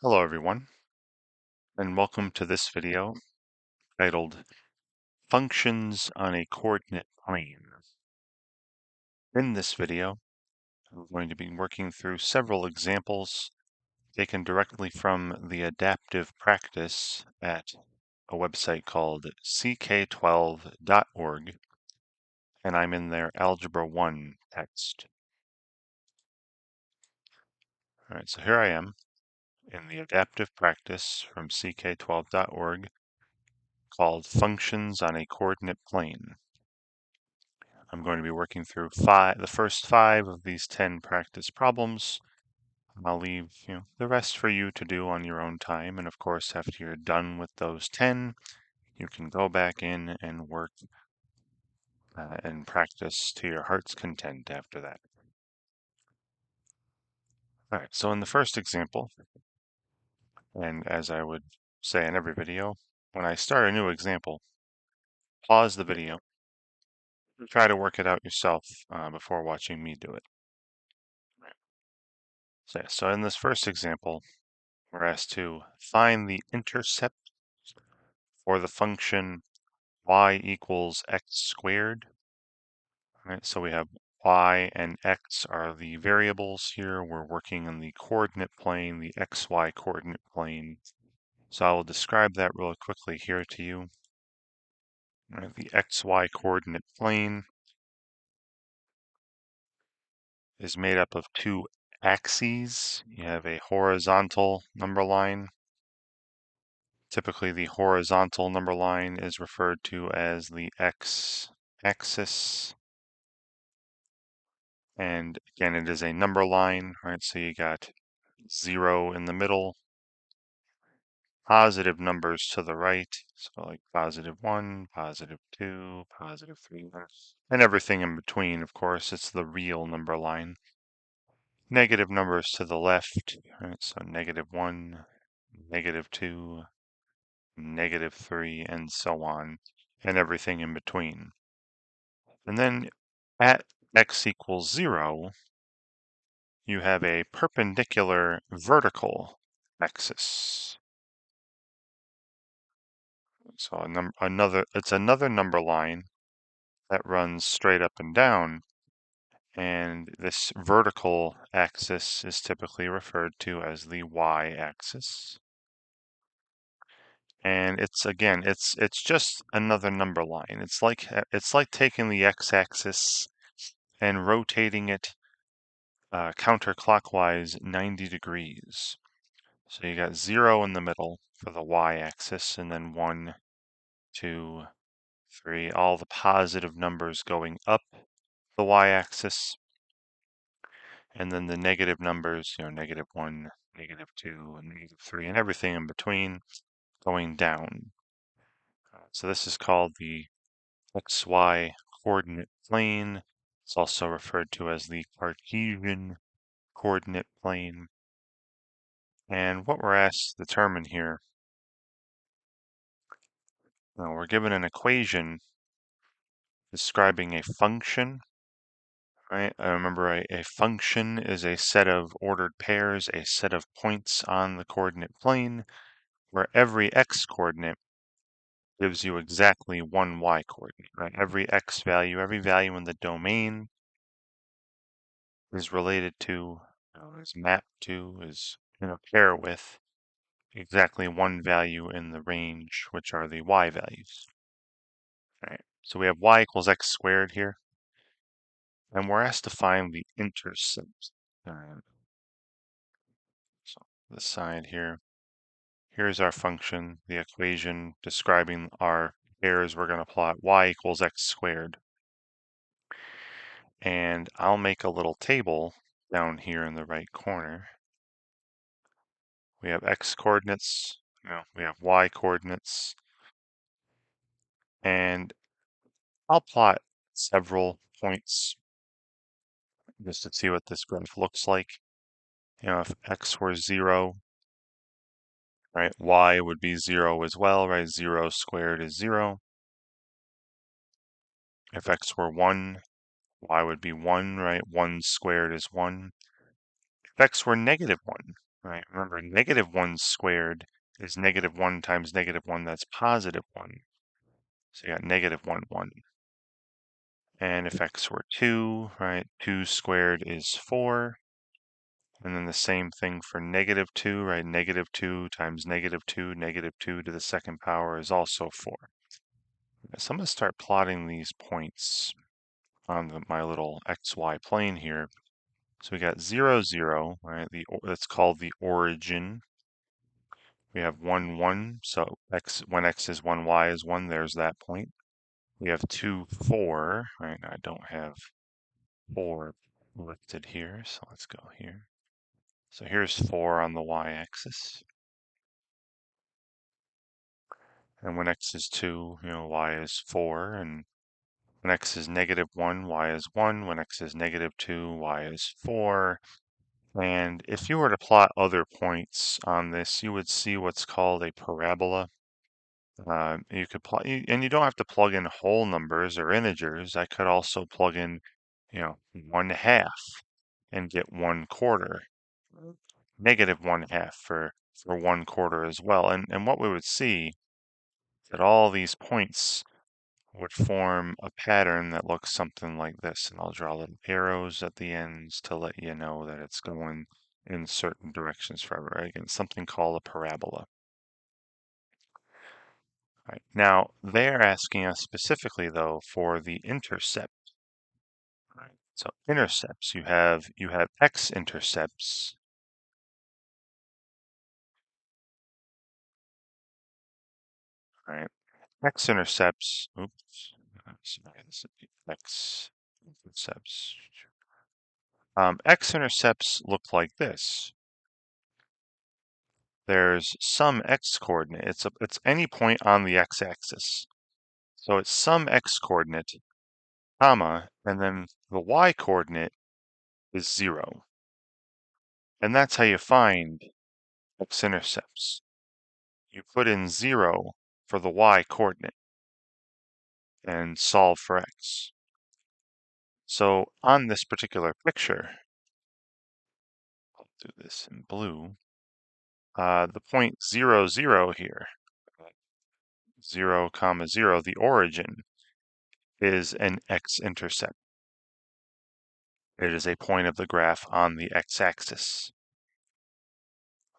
Hello everyone, and welcome to this video titled Functions on a Coordinate Plane. In this video, I'm going to be working through several examples taken directly from the adaptive practice at a website called ck12.org, and I'm in their Algebra 1 text. All right, so here I am in the adaptive practice from ck12.org called Functions on a Coordinate Plane. I'm going to be working through the first 5 of these 10 practice problems. I'll leave the rest for you to do on your own time. And of course, after you're done with those 10, you can go back in and work and practice to your heart's content after that. All right, so in the first example, and as I would say in every video, when I start a new example, pause the video, try to work it out yourself before watching me do it. So in this first example, we're asked to find the intercept for the function y equals x squared. All right, so we have y and x are the variables here. We're working in the coordinate plane, the xy coordinate plane. So I will describe that really quickly here to you. All right, the xy coordinate plane is made up of 2 axes. You have a horizontal number line. Typically, the horizontal number line is referred to as the x-axis. And again, it is a number line, right? So you got 0 in the middle, positive numbers to the right. So like +1, +2, +3, and everything in between, of course, it's the real number line. Negative numbers to the left, right? So -1, -2, -3, and so on, and everything in between. And then at x equals 0, you have a perpendicular vertical axis. So it's another number line that runs straight up and down, and this vertical axis is typically referred to as the y-axis. And it's just another number line. It's like taking the x-axis and rotating it counterclockwise 90 degrees. So you got 0 in the middle for the y-axis, and then 1, 2, 3, all the positive numbers going up the y-axis, and then the negative numbers, -1, -2, and -3, and everything in between going down. So this is called the xy coordinate plane. It's also referred to as the Cartesian coordinate plane. And what we're asked to determine here, we're given an equation describing a function, right? Remember, a function is a set of ordered pairs, a set of points on the coordinate plane, where every x coordinate gives you exactly one y coordinate, right? Every x value, every value in the domain is related to, is mapped to, is in a pair with exactly one value in the range, which are the y values. All right, so we have y equals x squared here, and we're asked to find the intercept. So this side here, here's our function, the equation describing our pairs we're going to plot, y equals x squared. And I'll make a little table down here in the right corner. We have x coordinates, we have y coordinates, and I'll plot several points just to see what this graph looks like. If x were 0, right, y would be 0 as well, right? 0 squared is 0. If x were 1, y would be 1, right? 1 squared is 1. If x were -1, right? Remember, -1 squared is -1 times -1, that's +1. So you got -1, 1. And if x were 2, right, 2 squared is 4. And then the same thing for -2, right? -2 times -2, -2 to the second power is also 4. So I'm going to start plotting these points on my little xy plane here. So we got 0, 0, right? That's called the origin. We have 1, 1, so when x is 1, y is 1, there's that point. We have 2, 4, right? I don't have 4 listed here, so let's go here. So here's 4 on the y-axis. And when x is 2, y is 4, and when x is -1, y is 1. When x is -2, y is 4. And if you were to plot other points on this, you would see what's called a parabola. You could plot, and you don't have to plug in whole numbers or integers. I could also plug in, 1/2 and get 1/4, -1/2 for 1/4 as well. And what we would see that all these points would form a pattern that looks something like this. And I'll draw little arrows at the ends to let you know that it's going in certain directions forever. Right? Again, something called a parabola. Right. Now, they're asking us specifically, though, for the intercept. Right. So intercepts, you have x-intercepts. Right. X-intercepts, oops, sorry, this is x-intercepts. X-intercepts look like this. There's some x-coordinate. It's any point on the x-axis. So it's some x-coordinate, comma, and then the y-coordinate is 0. And that's how you find x-intercepts. You put in 0 for the y-coordinate and solve for x. So on this particular picture, I'll do this in blue, the point 0, 0 here, 0, comma 0, the origin, is an x-intercept. It is a point of the graph on the x-axis.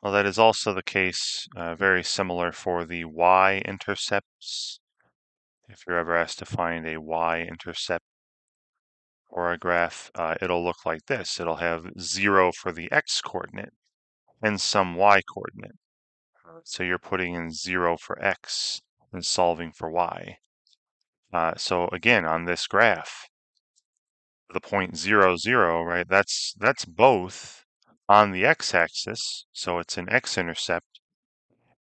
Well, that is also the case, very similar for the y-intercepts. If you're ever asked to find a y-intercept or a graph, it'll look like this. It'll have 0 for the x-coordinate and some y-coordinate. So you're putting in 0 for x and solving for y. So again, on this graph, the point 0, 0, right? That's both on the x-axis, so it's an x-intercept,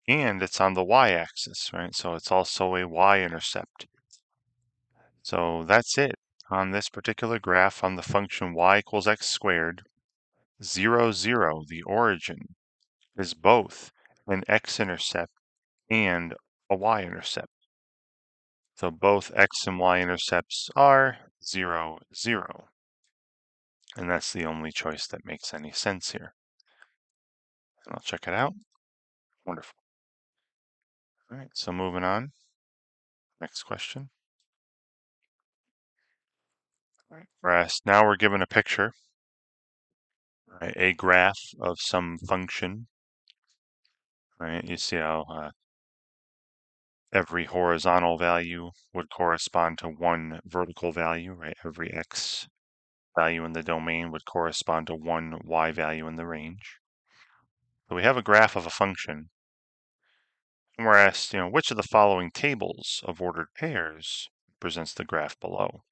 and it's on the y-axis, right? So it's also a y-intercept. So that's it. On this particular graph on the function y equals x squared, 0, 0, the origin, is both an x-intercept and a y-intercept. So both x and y-intercepts are 0, 0. And that's the only choice that makes any sense here. And I'll check it out. Wonderful. All right, so moving on. Next question. All right, we're asked, now we're given a picture, right, a graph of some function. Right, you see how every horizontal value would correspond to one vertical value, right? Every x value in the domain would correspond to one y value in the range. So we have a graph of a function, and we're asked, which of the following tables of ordered pairs presents the graph below?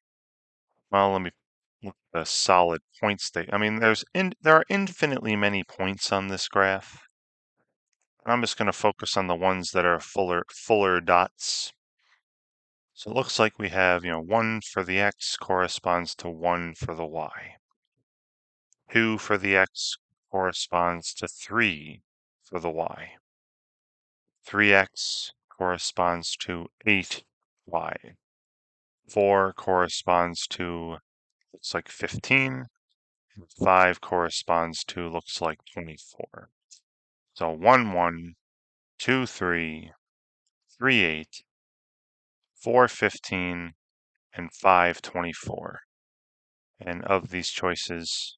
Well, let me look at the solid point state. I mean, there are infinitely many points on this graph. And I'm just going to focus on the ones that are fuller dots. So it looks like we have, 1 for the x corresponds to 1 for the y. 2 for the x corresponds to 3 for the y. 3x corresponds to 8y. 4 corresponds to, looks like 15. 5 corresponds to, looks like 24. So 1, 1, 2, 3, 3, 8, 4, 15, and 5, 24. And of these choices,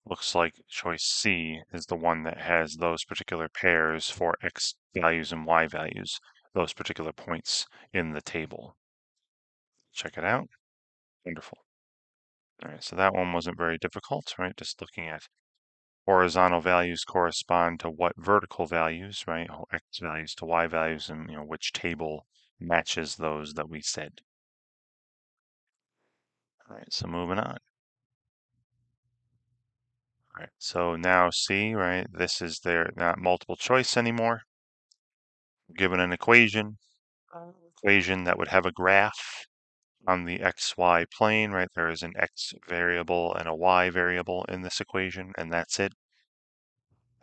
looks like choice C is the one that has those particular pairs for X values and Y values, those particular points in the table. Check it out. Wonderful. All right, so that one wasn't very difficult, right? Just looking at horizontal values correspond to what vertical values, right? X values to Y values, and which table matches those that we said. All right, so moving on. All right, so now see, right? This is not multiple choice anymore. Given an equation that would have a graph on the xy plane, right? There is an x variable and a y variable in this equation, and that's it.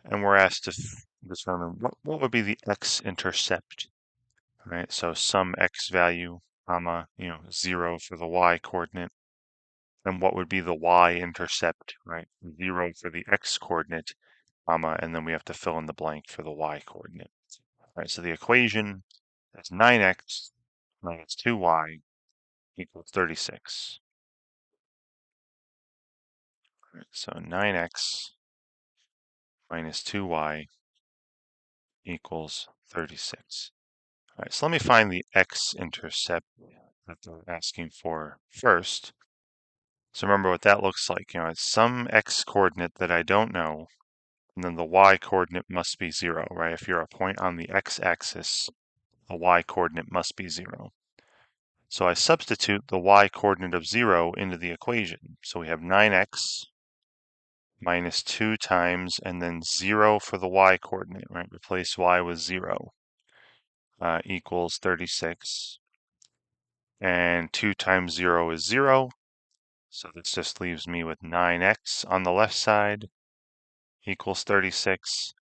And we're asked to determine what would be the x-intercept, right? So some x value, comma, 0 for the y coordinate. And what would be the y-intercept, right? 0 for the x coordinate, comma, and then we have to fill in the blank for the y coordinate. All right, so the equation is 9x minus 2y equals 36. All right, so 9x minus 2y equals 36. All right, so let me find the x-intercept that they're asking for first. So remember what that looks like. It's some x-coordinate that I don't know, and then the y-coordinate must be 0, right? If you're a point on the x-axis, the y-coordinate must be 0. So I substitute the y-coordinate of 0 into the equation. So we have 9x minus 2 times, and then 0 for the y-coordinate, right? Replace y with 0, equals 36. And 2 times 0 is 0. So this just leaves me with 9x on the left side equals 36.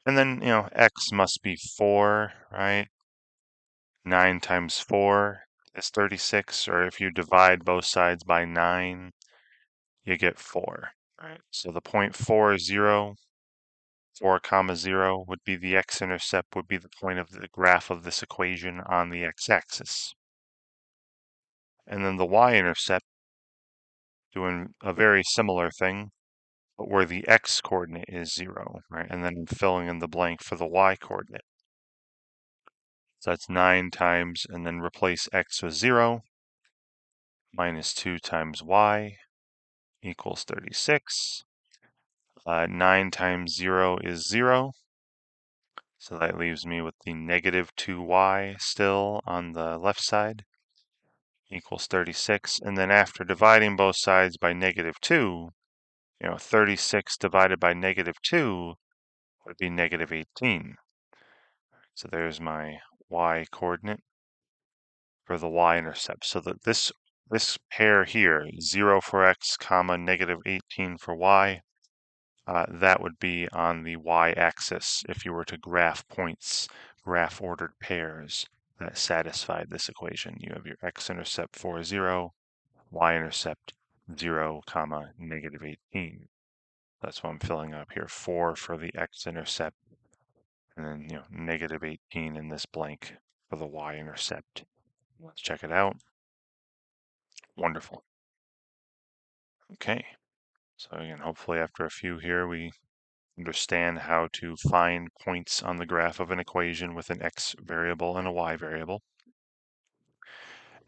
And then, x must be 4, right? 9 times 4 is 36, or if you divide both sides by 9, you get 4. Right? So the point 4 is 0. 4 comma 0 would be the x-intercept, would be the point of the graph of this equation on the x-axis. And then the y-intercept, doing a very similar thing, but where the x-coordinate is 0, right? And then filling in the blank for the y-coordinate. So that's 9 times, and then replace x with 0, minus 2 times y equals 36. 9 times 0 is 0. So that leaves me with the negative 2y still on the left side equals 36. And then after dividing both sides by negative 2, 36 divided by negative 2 would be negative 18. So there's my y coordinate for the y-intercept. So that this pair here, 0 for x, comma, negative 18 for y, that would be on the y-axis if you were to graph points, graph ordered pairs that satisfied this equation. You have your x-intercept 4, 0, y-intercept 0, comma, negative 18. That's what I'm filling up here, 4 for the x-intercept, and then, negative 18 in this blank for the y-intercept. Let's check it out. Wonderful. Okay, so again, hopefully after a few here, we understand how to find points on the graph of an equation with an x variable and a y variable,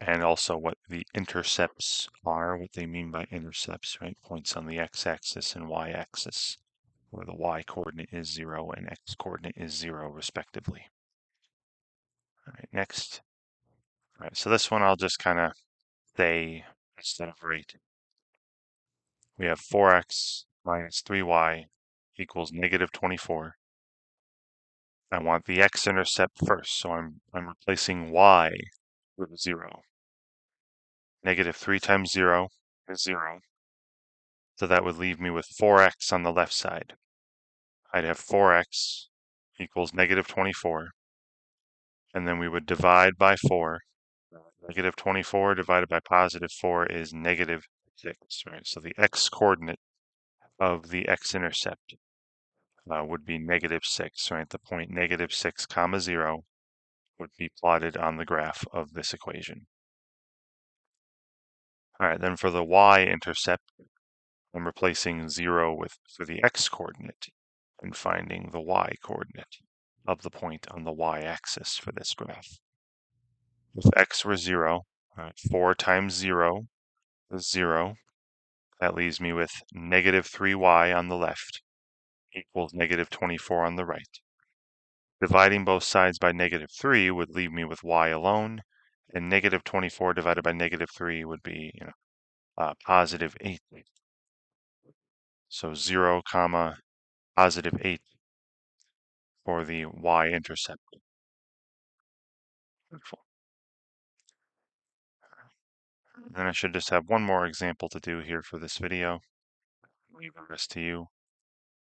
and also what the intercepts are, what they mean by intercepts, right? Points on the x-axis and y-axis, where the y-coordinate is 0 and x-coordinate is 0, respectively. All right, next. All right, so this one I'll just kind of say instead of rate. We have 4x minus 3y equals negative 24. I want the x-intercept first, so I'm replacing y with 0. Negative 3 times 0 is 0. So that would leave me with 4x on the left side. I'd have 4x equals negative 24. And then we would divide by 4. Negative 24 divided by positive 4 is negative 6, right? So the x-coordinate of the x-intercept would be -6, right? The point -6 comma 0 would be plotted on the graph of this equation. All right, then for the y-intercept, I'm replacing 0 for the x-coordinate and finding the y-coordinate of the point on the y-axis for this graph. If x were 0, 4 times 0 is 0. That leaves me with -3y on the left equals -24 on the right. Dividing both sides by -3 would leave me with y alone, and -24 divided by -3 would be, +8. So 0, comma, +8 for the y-intercept. Beautiful. Then I should just have one more example to do here for this video. Leave the rest to you.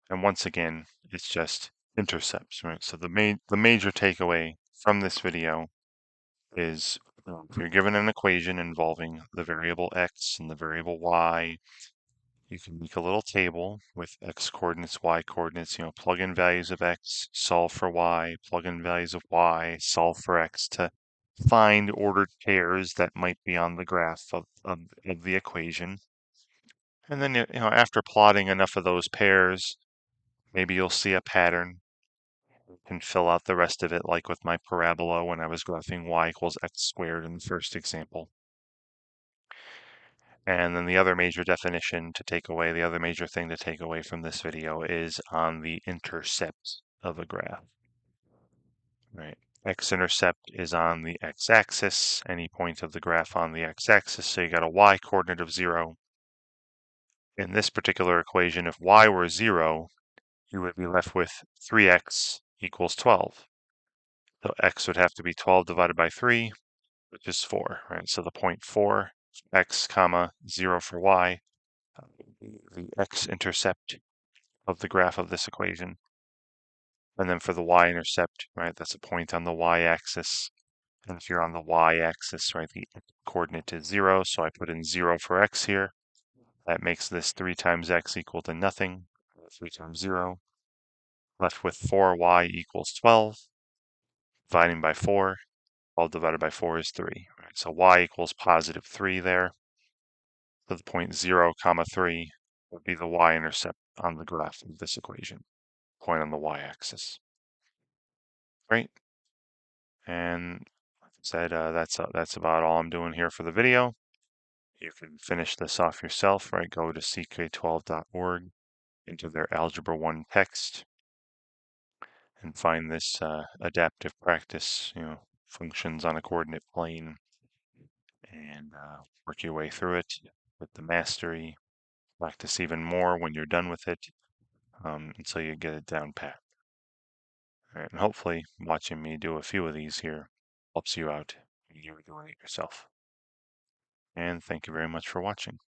And once again, it's just intercepts, right? So the major takeaway from this video is if you're given an equation involving the variable x and the variable y, you can make a little table with x coordinates, y coordinates, plug in values of x, solve for y, plug in values of y, solve for x to find ordered pairs that might be on the graph of the equation. And then, after plotting enough of those pairs, maybe you'll see a pattern. You can fill out the rest of it like with my parabola when I was graphing y equals x squared in the first example. And then the other major definition to take away, the other major thing to take away from this video is on the intercept of a graph. Right. X-intercept is on the x-axis, any point of the graph on the x-axis, so you got a y-coordinate of 0. In this particular equation, if y were 0, you would be left with 3x equals 12. So x would have to be 12 divided by 3, which is 4, right? So the point 4, x comma 0 for y, the x-intercept of the graph of this equation. And then for the y-intercept, right, that's a point on the y-axis. And if you're on the y-axis, right, the coordinate is 0, so I put in 0 for x here. That makes this 3 times x equal to nothing. 3 times 0. Left with 4y equals 12. Dividing by 4. 12 divided by 4 is 3. Right? So y equals +3 there. So the point 0, comma 3 would be the y-intercept on the graph of this equation, point on the y-axis. Great. And like I said, that's about all I'm doing here for the video. You can finish this off yourself, right? Go to ck12.org into their Algebra 1 text and find this adaptive practice, functions on a coordinate plane, and work your way through it with the mastery. Practice even more when you're done with it until you get it down pat. All right, and hopefully watching me do a few of these here helps you out when you're doing it yourself. And thank you very much for watching.